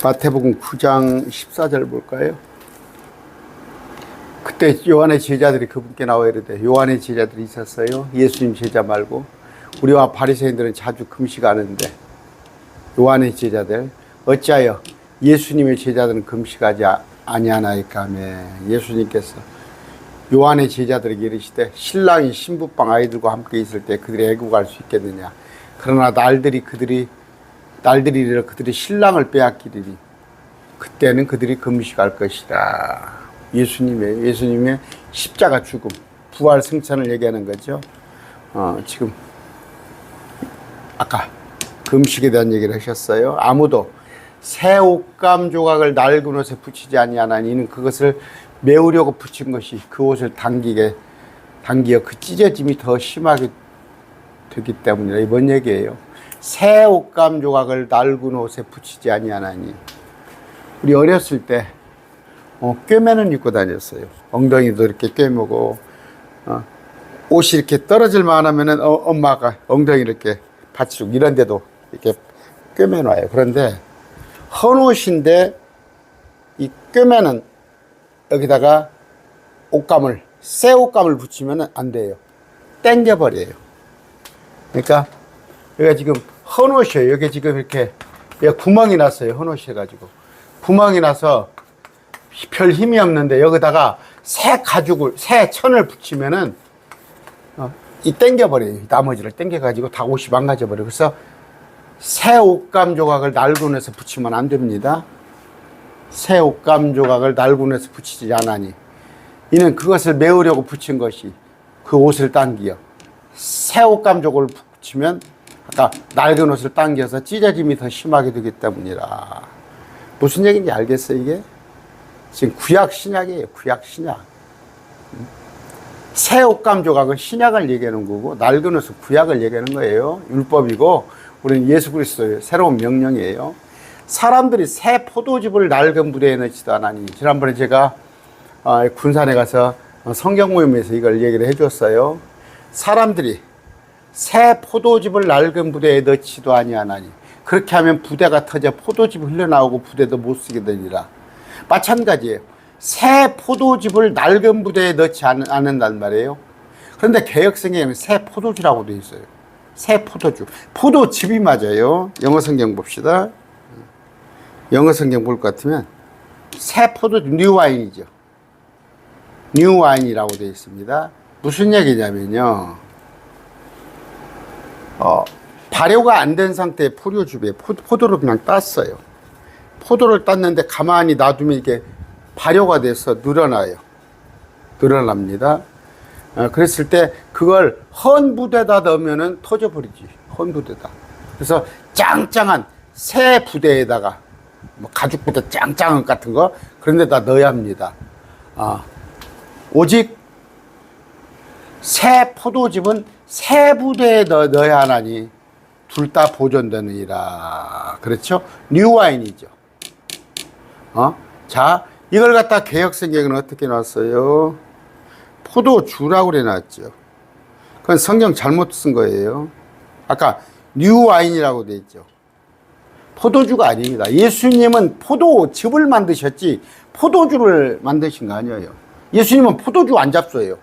마태복음 9장 14절 볼까요? 그때 요한의 제자들이 그분께 나와 이르되, 요한의 제자들이 있었어요. 예수님 제자 말고. 우리와 바리새인들은 자주 금식하는데 요한의 제자들 어찌하여 예수님의 제자들은 금식하지 아니하나이까 하며, 예수님께서 요한의 제자들에게 이르시되, 신랑이 신부방 아이들과 함께 있을 때 그들이 애국할 수 있겠느냐. 그러나 날들이 이르러 그들이 신랑을 빼앗기리니 그때는 그들이 금식할 것이라. 예수님의 십자가 죽음, 부활 승천을 얘기하는 거죠. 지금 아까 금식에 대한 얘기를 하셨어요. 아무도 새 옷감 조각을 낡은 옷에 붙이지 아니하나니 이는 그것을 메우려고 붙인 것이 그 옷을 당기어 그 찢어짐이 더 심하게 되기 때문이라. 이번 얘기예요. 새 옷감 조각을 낡은 옷에 붙이지 아니하나니. 우리 어렸을 때 꿰매는 입고 다녔어요. 엉덩이도 이렇게 꿰매고, 옷이 이렇게 떨어질만 하면은 엄마가 엉덩이를 이렇게 받치고 이런 데도 이렇게 꿰매놔요. 그런데 헌 옷인데 이 꿰매는 여기다가 새 옷감을 붙이면 안 돼요. 땡겨버려요. 그러니까 여기가 지금 헌 옷이에요. 여기 지금 이렇게 구멍이 났어요. 헌 옷이 해가지고. 구멍이 나서 별 힘이 없는데 여기다가 새 천을 붙이면은 이 땡겨버려요. 나머지를 땡겨가지고 다 옷이 망가져버려요. 그래서 새 옷감 조각을 낡은 옷에 붙이면 안 됩니다. 새 옷감 조각을 낡은 옷에 붙이지 않으니 이는 그것을 메우려고 붙인 것이 그 옷을 당기어 새 옷감 조각을 붙이면 아까 낡은 옷을 당겨서 찢어짐이 더 심하게 되기 때문이라. 무슨 얘기인지 알겠어요, 이게? 지금 구약 신약이에요. 구약 신약. 새 옷감 조각은 신약을 얘기하는 거고, 낡은 옷은 구약을 얘기하는 거예요. 율법이고, 우리는 예수 그리스도의 새로운 명령이에요. 사람들이 새 포도즙을 낡은 부대에 넣지도 않으니. 지난번에 제가 군산에 가서 성경 모임에서 이걸 얘기를 해줬어요. 사람들이 새 포도즙을 낡은 부대에 넣지도 아니하나니 그렇게 하면 부대가 터져 포도즙이 흘러나오고 부대도 못 쓰게 되니라. 마찬가지예요. 새 포도즙을 낡은 부대에 넣지 않는단 말이에요. 그런데 개역성경에는 새 포도주라고 되어 있어요. 새 포도주. 포도즙이 맞아요. 영어 성경 봅시다. 영어 성경 볼 것 같으면 새 포도주, 뉴와인이죠. 뉴와인이라고 되어 있습니다. 무슨 얘기냐면요. 발효가 안 된 상태의 포도즙에 포도를 그냥 땄어요. 포도를 땄는데 가만히 놔두면 이게 발효가 돼서 늘어납니다. 그랬을 때 그걸 헌 부대에다 넣으면은 터져버리지. 헌 부대다. 그래서 짱짱한 새 부대에다가 뭐 가죽 부대 짱짱한 같은 거 그런 데다 넣어야 합니다. 오직 새 포도즙은 새 부대에 넣어야 하나니 둘 다 보존되느니라. 그렇죠? 뉴와인이죠. 자, 이걸 갖다 개역성경은 어떻게 놨어요? 포도주라고 그래놨죠. 그건 성경 잘못 쓴 거예요. 아까 뉴와인이라고 돼 있죠. 포도주가 아닙니다. 예수님은 포도즙을 만드셨지 포도주를 만드신 거 아니에요. 예수님은 포도주 안 잡수예요.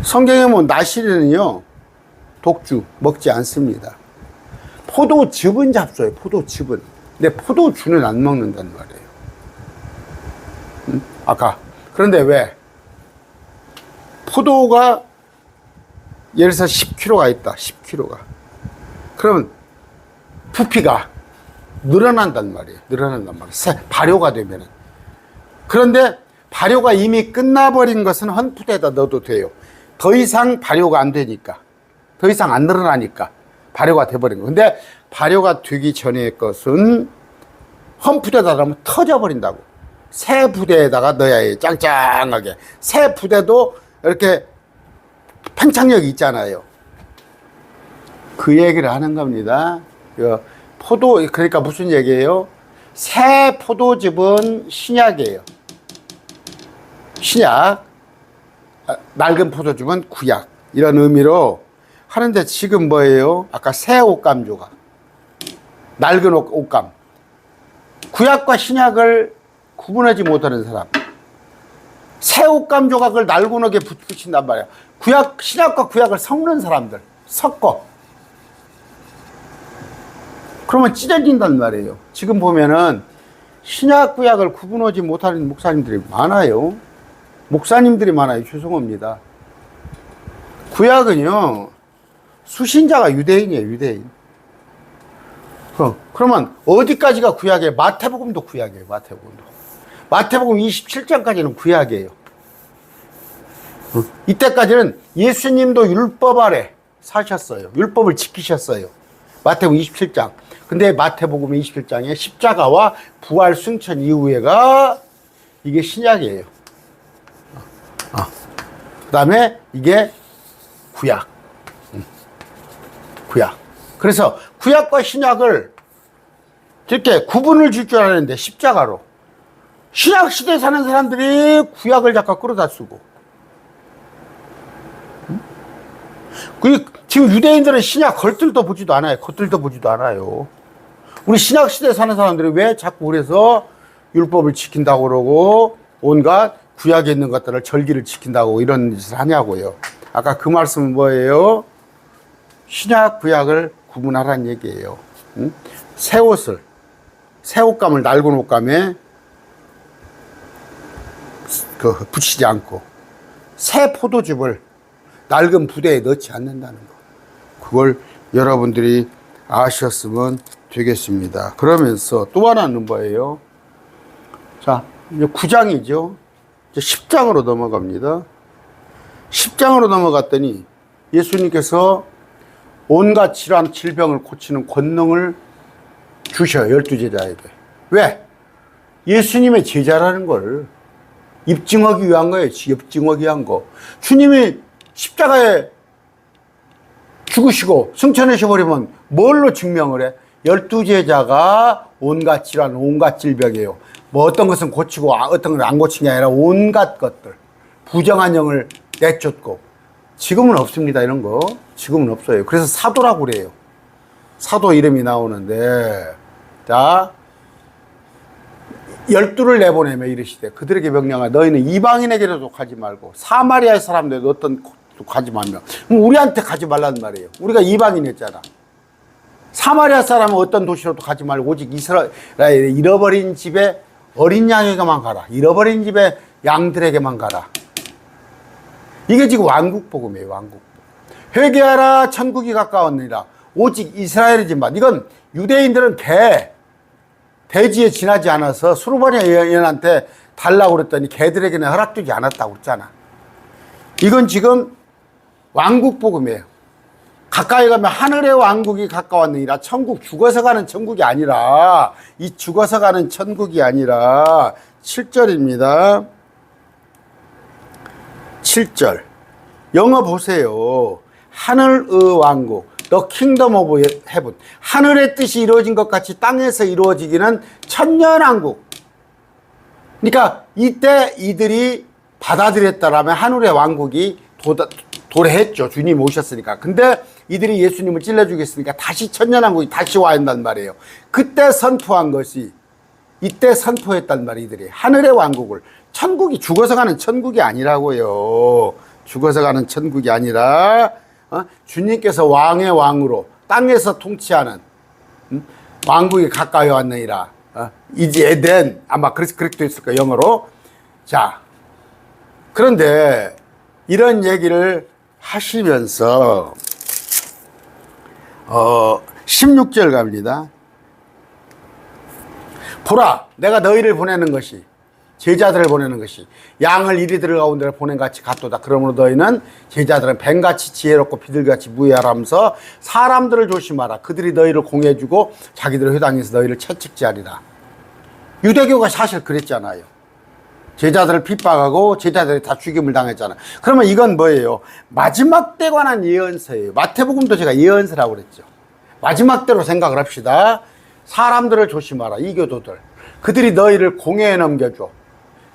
성경에 보면 나시리는요 독주 먹지 않습니다. 포도즙은 잡숴요. 포도즙은. 근데 포도주는 안 먹는단 말이에요. 아까 그런데 왜 포도가 예를 들어서 10kg가 있다. 10kg가 그러면 부피가 늘어난단 말이에요. 발효가 되면은. 그런데 발효가 이미 끝나버린 것은 헌푸대에다 넣어도 돼요. 더 이상 발효가 안 되니까, 더 이상 안 늘어나니까 발효가 돼버린 거. 근데 발효가 되기 전의 것은 헌푸대에다 넣으면 터져버린다고. 새 부대에다가 넣어야 해요. 짱짱하게. 새 부대도 이렇게 팽창력이 있잖아요. 그 얘기를 하는 겁니다. 그러니까 무슨 얘기예요? 새 포도즙은 신약이에요. 신약. 낡은 포도즙은 구약. 이런 의미로 하는데 지금 뭐예요? 아까 새 옷감 조각. 낡은 옷감. 구약과 신약을 구분하지 못하는 사람. 새 옷감 조각을 날고나게 붙인단 말이야. 신약과 구약을 섞는 사람들. 섞어. 그러면 찢어진단 말이에요. 지금 보면은 신약, 구약을 구분하지 못하는 목사님들이 많아요. 목사님들이 많아요. 죄송합니다. 구약은요, 수신자가 유대인이에요, 유대인. 그러면 어디까지가 구약이에요? 마태복음도 구약이에요, 마태복음도. 마태복음 27장까지는 구약이에요. 이때까지는 예수님도 율법 아래 사셨어요. 율법을 지키셨어요. 마태복음 27장. 근데 마태복음 27장에 십자가와 부활 승천 이후에가 이게 신약이에요. 그 다음에 이게 구약. 구약. 그래서 구약과 신약을 이렇게 구분을 줄 줄 알았는데 십자가로. 신약 시대에 사는 사람들이 구약을 잠깐 끌어다 쓰고. 지금 유대인들은 신약 겉들도 보지도 않아요. 겉들도 보지도 않아요. 우리 신약 시대에 사는 사람들이 왜 자꾸 그래서 율법을 지킨다고 그러고 온갖 구약에 있는 것들을 절기를 지킨다고 이런 짓을 하냐고요. 아까 그 말씀은 뭐예요? 신약, 구약을 구분하라는 얘기예요. 응? 새 옷을, 새 옷감을 낡은 옷감에 붙이지 않고 새 포도즙을 낡은 부대에 넣지 않는다는 거. 그걸 여러분들이 아셨으면 되겠습니다. 그러면서 또 하나는 뭐예요? 자, 이제 9장이죠. 이제 10장으로 넘어갑니다. 10장으로 넘어갔더니 예수님께서 온갖 질환, 질병을 고치는 권능을 주셔요. 12제자에게. 왜? 예수님의 제자라는 걸 입증하기 위한 거예요. 입증하기 위한 거. 주님이 십자가에 죽으시고 승천하셔버리면 뭘로 증명을 해? 12제자가 온갖 질환, 온갖 질병이에요. 뭐 어떤 것은 고치고 어떤 건 안 고친 게 아니라 온갖 것들. 부정한 영을 내쫓고. 지금은 없습니다. 이런 거. 지금은 없어요. 그래서 사도라고 그래요. 사도 이름이 나오는데, 자, 12를 내보내며 이르시되 그들에게 명령하여 너희는 이방인에게도 가지 말고 사마리아 사람들도 어떤 곳도 가지 말며. 우리한테 가지 말란 말이에요. 우리가 이방인이었잖아. 사마리아 사람은 어떤 도시로도 가지 말고 오직 이스라엘의 잃어버린 집에 어린 양에게만 가라. 잃어버린 집에 양들에게만 가라. 이게 지금 왕국복음이에요. 왕국복음. 회개하라 천국이 가까웠느니라. 오직 이스라엘의 집만. 이건 유대인들은 대지에 지나지 않아서 수르바냐 여인한테 달라고 그랬더니 개들에게는 허락되지 않았다고 그랬잖아. 이건 지금 왕국복음이에요. 가까이 가면 하늘의 왕국이 가까웠느니라. 천국, 죽어서 가는 천국이 아니라, 이 죽어서 가는 천국이 아니라 7절입니다. 7절. 영어 보세요. 하늘의 왕국. The kingdom of heaven. 하늘의 뜻이 이루어진 것 같이 땅에서 이루어지기는 천년왕국. 그러니까 이때 이들이 받아들였다라면 하늘의 왕국이 도래했죠. 주님이 오셨으니까. 근데 이들이 예수님을 찔러주겠으니까 다시 천년왕국이 다시 와야 한단 말이에요. 그때 선포한 것이 이때 선포했단 말이에요. 이들이 하늘의 왕국을. 천국이 죽어서 가는 천국이 아니라고요. 죽어서 가는 천국이 아니라 주님께서 왕의 왕으로 땅에서 통치하는 왕국이 가까이 왔느니라. 이제 에덴 아마 그렇게 돼 있을 거예요. 영어로. 자, 그런데 이런 얘기를 하시면서 16절 갑니다. 보라, 내가 너희를 보내는 것이 제자들을 보내는 것이 양을 이리들 가운데 보낸 같이 같도다. 그러므로 너희는 제자들은 뱀같이 지혜롭고 비둘기같이 무해하라면서 사람들을 조심하라. 그들이 너희를 공해주고 자기들의 회당에서 너희를 채찍질하리라. 유대교가 사실 그랬잖아요. 제자들을 핍박하고 제자들이 다 죽임을 당했잖아요. 그러면 이건 뭐예요? 마지막 때 관한 예언서예요. 마태복음도 제가 예언서라고 그랬죠. 마지막 때로 생각을 합시다. 사람들을 조심하라. 이교도들. 그들이 너희를 공회에 넘겨줘.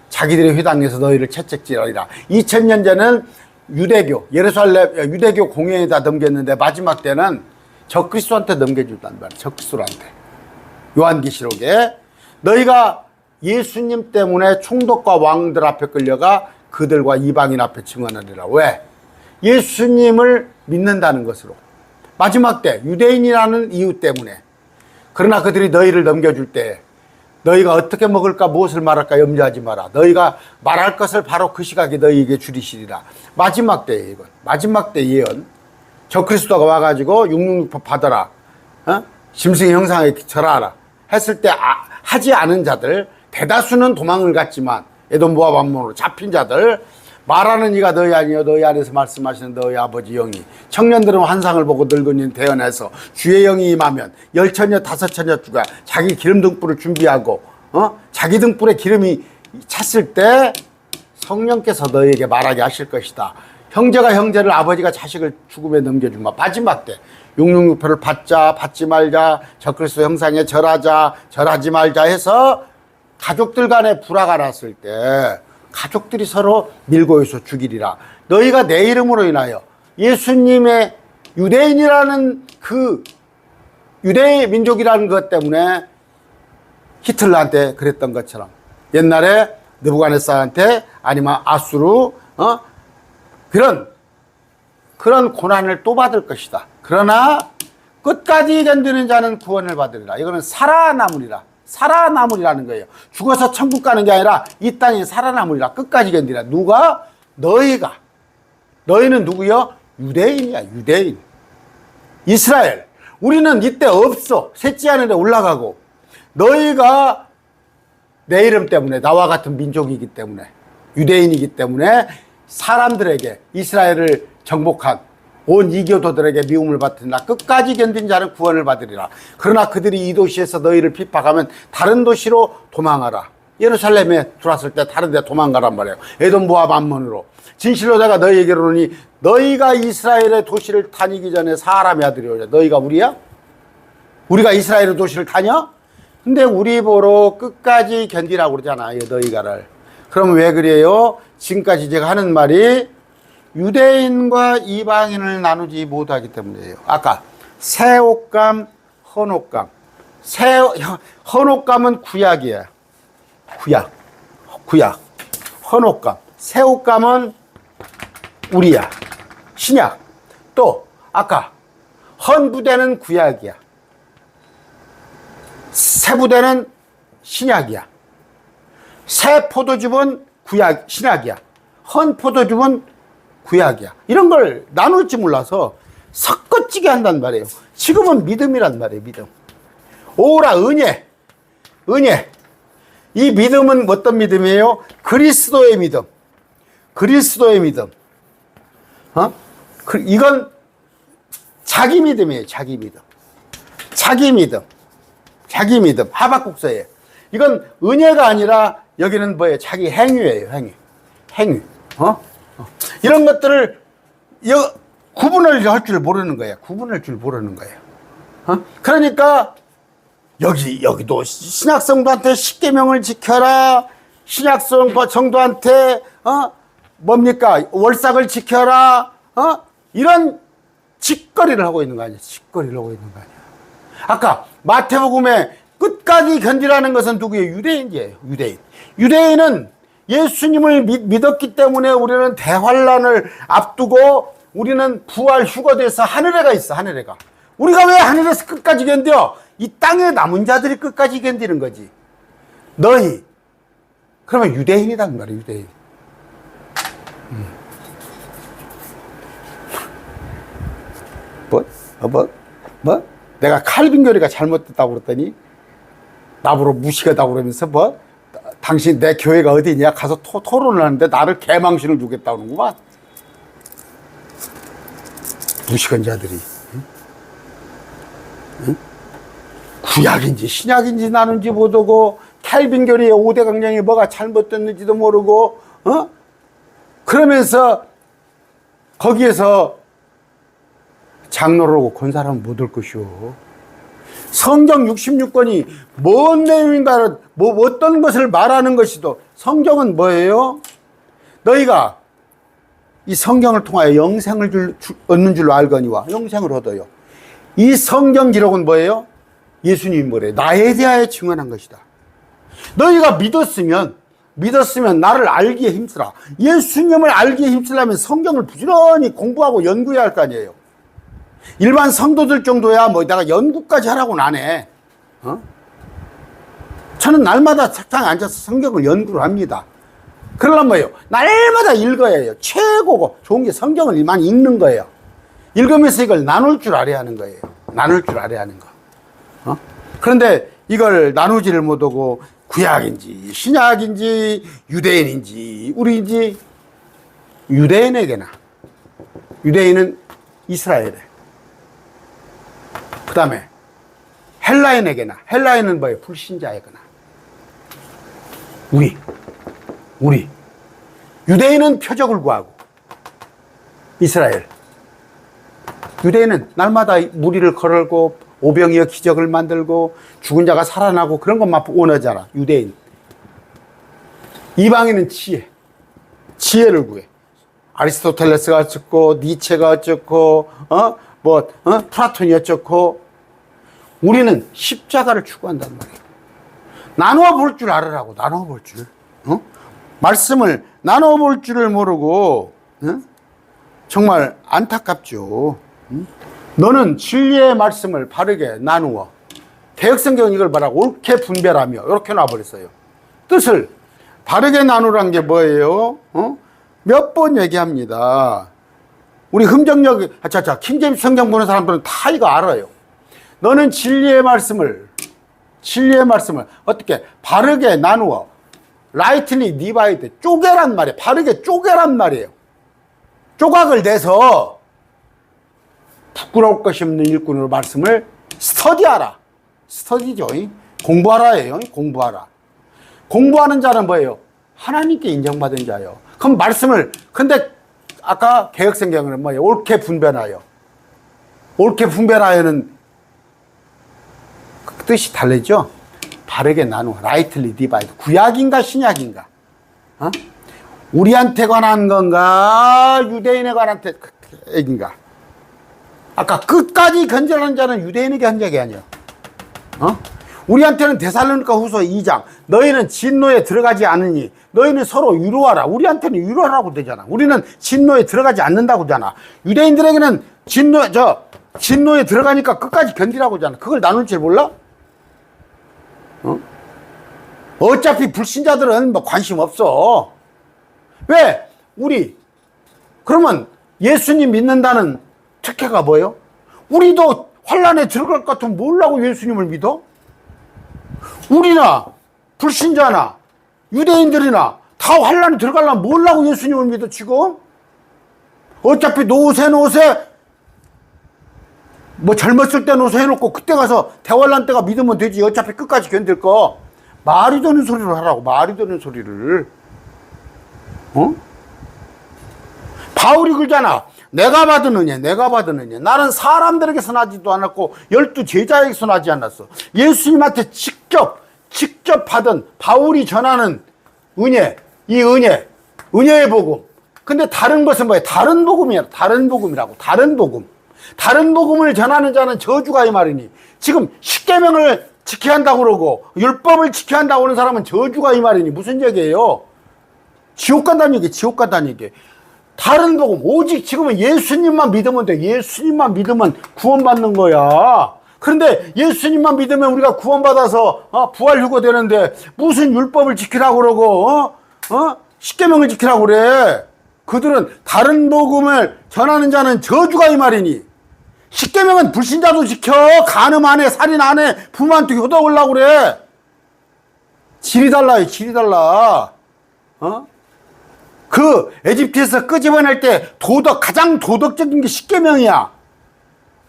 자기들의 회당에서 너희를 채찍질하리라. 2000년 전은 유대교, 예루살렘 유대교 공회에다 넘겼는데 마지막 때는 적그리스도한테 넘겨준단 말이에요. 적그리스도한테. 요한계시록에 너희가 예수님 때문에 총독과 왕들 앞에 끌려가 그들과 이방인 앞에 증언하리라. 왜? 예수님을 믿는다는 것으로. 마지막 때 유대인이라는 이유 때문에. 그러나 그들이 너희를 넘겨줄 때 너희가 어떻게 먹을까 무엇을 말할까 염려하지 마라. 너희가 말할 것을 바로 그 시각에 너희에게 주리시리라. 마지막 때에 이건. 마지막 때 예언. 저 그리스도가 와가지고 666법 받아라. 짐승의 형상에 절하라. 했을 때 하지 않은 자들, 대다수는 도망을 갔지만 에돔 모압 암몬으로 잡힌 자들, 말하는 이가 너희 아니요 너희 안에서 말씀하시는 너희 아버지 영이, 청년들은 환상을 보고 늙은이는 대언해서 주의 영이 임하면 10처녀 5처녀 주가 자기 기름 등불을 준비하고 자기 등불에 기름이 찼을 때 성령께서 너희에게 말하게 하실 것이다. 형제가 형제를, 아버지가 자식을 죽음에 넘겨주마. 마지막 때 666표를 받자 받지 말자, 적그리스도 형상에 절하자 절하지 말자 해서 가족들 간에 불화가 났을 때 가족들이 서로 밀고해서 죽이리라. 너희가 내 이름으로 인하여 예수님의 유대인이라는 그 유대 민족이라는 것 때문에 히틀러한테 그랬던 것처럼 옛날에 느부갓네살한테 아니면 아수르 그런 고난을 또 받을 것이다. 그러나 끝까지 견디는 자는 구원을 받으리라. 이거는 살아남으리라. 살아남으리라는 거예요. 죽어서 천국 가는 게 아니라 이 땅에 살아남으리라. 끝까지 견디라. 누가? 너희가. 너희는 누구요? 유대인이야. 유대인. 이스라엘. 우리는 이때 없어. 셋째 하늘에 올라가고. 너희가 내 이름 때문에, 나와 같은 민족이기 때문에, 유대인이기 때문에 사람들에게, 이스라엘을 정복한 온 이교도들에게 미움을 받으리라. 끝까지 견딘 자는 구원을 받으리라. 그러나 그들이 이 도시에서 너희를 핍박하면 다른 도시로 도망하라. 예루살렘에 들어왔을 때 다른 데 도망가란 말이에요. 에돔 모압 암몬으로. 진실로 내가 너희에게로 오니 너희가 이스라엘의 도시를 다니기 전에 사람의 아들이 오냐. 너희가 우리야? 우리가 이스라엘의 도시를 다녀? 근데 우리 보러 끝까지 견디라고 그러잖아요. 너희가를. 그럼 왜 그래요? 지금까지 제가 하는 말이 유대인과 이방인을 나누지 못하기 때문이에요. 아까 새 옷감, 헌 옷감. 헌 옷감은 구약이에요. 구약. 헌 옷감. 새 옷감은 우리야. 신약. 또 아까 헌 부대는 구약이야. 새 부대는 신약이야. 새 포도즙은 신약이야. 헌 포도즙은 구약이야. 이런 걸 나눌 줄 몰라서 섞어찌게 한단 말이에요. 지금은 믿음이란 말이에요. 믿음. 오라 은혜. 이 믿음은 어떤 믿음이에요? 그리스도의 믿음. 그리스도의 믿음. 이건 자기 믿음이에요. 자기 믿음. 자기 믿음. 하박국서에. 이건 은혜가 아니라 여기는 뭐예요? 자기 행위예요. 행위. 이런 것들을 구분을 할 줄 모르는 거예요. 그러니까 여기도 신약성도한테 십계명을 지켜라. 신약성도한테 뭡니까? 월삭을 지켜라. 이런 짓거리를 하고 있는 거 아니야. 아까 마태복음에 끝까지 견디라는 것은 누구예요? 유대인이에요. 유대인은 예수님을 믿었기 때문에 우리는 대환란을 앞두고 우리는 부활 휴거돼서 하늘에 가 있어. 하늘에가. 우리가 왜 하늘에서 끝까지 견뎌? 이 땅에 남은 자들이 끝까지 견디는 거지. 너희. 그러면 유대인이란 말이야. 유대인. 뭐? 내가 칼빈 교리가 잘못됐다고 그랬더니 나보고 무식하다고 그러면서 당신 내 교회가 어디냐 가서 토론을 하는데 나를 개망신을 주겠다고 그러는구만. 무식한 자들이. 응? 구약인지 신약인지 나는지 못하고 칼빈 교리의 5대 강령이 뭐가 잘못됐는지도 모르고 그러면서 거기에서 장로를 오고 건 사람은 못 올 것이오. 성경 66권이 뭔 내용인가, 어떤 것을 말하는 것이도, 성경은 뭐예요? 너희가 이 성경을 통하여 영생을 얻는 줄로 알거니와 영생을 얻어요. 이 성경 기록은 뭐예요? 예수님이 뭐래요? 나에 대하여 증언한 것이다. 너희가 믿었으면 나를 알기에 힘쓰라. 예수님을 알기에 힘쓰려면 성경을 부지런히 공부하고 연구해야 할 거 아니에요. 일반 성도들 정도야 뭐 내가 연구까지 하라고는 안 해. 저는 날마다 책상에 앉아서 성경을 연구를 합니다. 그러려면 뭐예요? 날마다 읽어야 해요. 최고고 좋은 게 성경을 많이 읽는 거예요. 읽으면서 이걸 나눌 줄 알아야 하는 거예요. 나눌 줄 알아야 하는 거. 그런데 이걸 나누지를 못하고 구약인지 신약인지 유대인인지 우리인지 유대인에게나 유대인은 이스라엘에 그 다음에 헬라인에게나 헬라인은 뭐예요? 불신자에게나 우리 유대인은 표적을 구하고 이스라엘 유대인은 날마다 무리를 걸고 오병이어 기적을 만들고 죽은 자가 살아나고 그런 것만 원하잖아. 유대인. 이방인은 지혜를 구해. 아리스토텔레스가 어쩌고 니체가 어쩌고 플라톤이 어쩌고 우리는 십자가를 추구한단 말이에요. 나누어 볼 줄 알으라고. 나누어 볼 줄. 말씀을 나누어 볼 줄을 모르고 정말 안타깝죠. 너는 진리의 말씀을 바르게 나누어. 대역성경은 이걸 말하고 옳게 분별하며 이렇게 놔버렸어요. 뜻을 바르게 나누란 게 뭐예요? 몇 번 얘기합니다. 우리 흠정력 킹제임스 성경 보는 사람들은 다 이거 알아요. 너는 진리의 말씀을 어떻게 바르게 나누어 rightly divide 쪼개란 말이에요. 바르게 쪼개란 말이에요. 조각을 내서 부끄러울 것이 없는 일꾼으로 말씀을 스터디하라. 스터디죠. 공부하라예요. 공부하라. 공부하는 자는 뭐예요? 하나님께 인정받은 자예요. 그럼 말씀을 근데 아까 개혁성경은 뭐예요? 옳게 분별하여. 옳게 분별하여는 그 뜻이 다르죠. 바르게 나누어. rightly divide. 구약인가 신약인가? 우리한테 관한 건가? 유대인에 관한 얘기인가? 아까 끝까지 견제하는 자는 유대인에게 한 적이 아니야. 우리한테는 데살로니가 후서 2장 너희는 진노에 들어가지 않으니 너희는 서로 위로하라. 우리한테는 위로하라고 되잖아. 우리는 진노에 들어가지 않는다고 하잖아. 유대인들에게는 진노에 들어가니까 끝까지 견디라고 하잖아. 그걸 나눌 줄 몰라? 어차피 불신자들은 뭐 관심 없어. 왜? 그러면 예수님 믿는다는 특혜가 뭐예요? 우리도 환란에 들어갈 것 같으면 뭐라고 예수님을 믿어? 우리나 불신자나 유대인들이나 다 환란에 들어가려면 뭐라고 예수님을 믿어 지금? 어차피 노세 뭐 젊었을 때 노세 해놓고 그때 가서 대환란 때가 믿으면 되지. 어차피 끝까지 견딜 거. 말이 되는 소리를 하라고. 말이 되는 소리를. 바울이 그러잖아. 내가 받은 은혜. 나는 사람들에게서 나지도 않았고 12 제자에게서 나지 않았어. 예수님한테 직접 받은 바울이 전하는 은혜, 은혜의 복음. 근데 다른 것은 뭐예요? 다른 복음이라고. 다른 복음을 전하는 자는 저주가 이 말이니. 지금 십계명을 지켜야 한다고 그러고 율법을 지켜야 한다고 하는 사람은 저주가 이 말이니. 무슨 얘기예요? 지옥 간다는 얘기. 다른 복음, 오직 지금은 예수님만 믿으면 돼. 예수님만 믿으면 구원받는 거야. 그런데 예수님만 믿으면 우리가 구원받아서 부활 휴거 되는데 무슨 율법을 지키라고 그러고 십계명을 지키라고 그래. 그들은 다른 복음을 전하는 자는 저주가 이 말이니. 십계명은 불신자도 지켜. 간음 안 해, 살인 안 해, 부모한테 효도하려고 그래. 질이 달라. 그 에집트에서 끄집어낼 때 가장 도덕적인 게 십계명이야.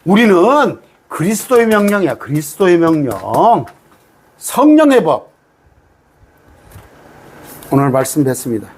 우리는 그리스도의 명령이야. 그리스도의 명령. 성령의 법. 오늘 말씀 뵙습니다.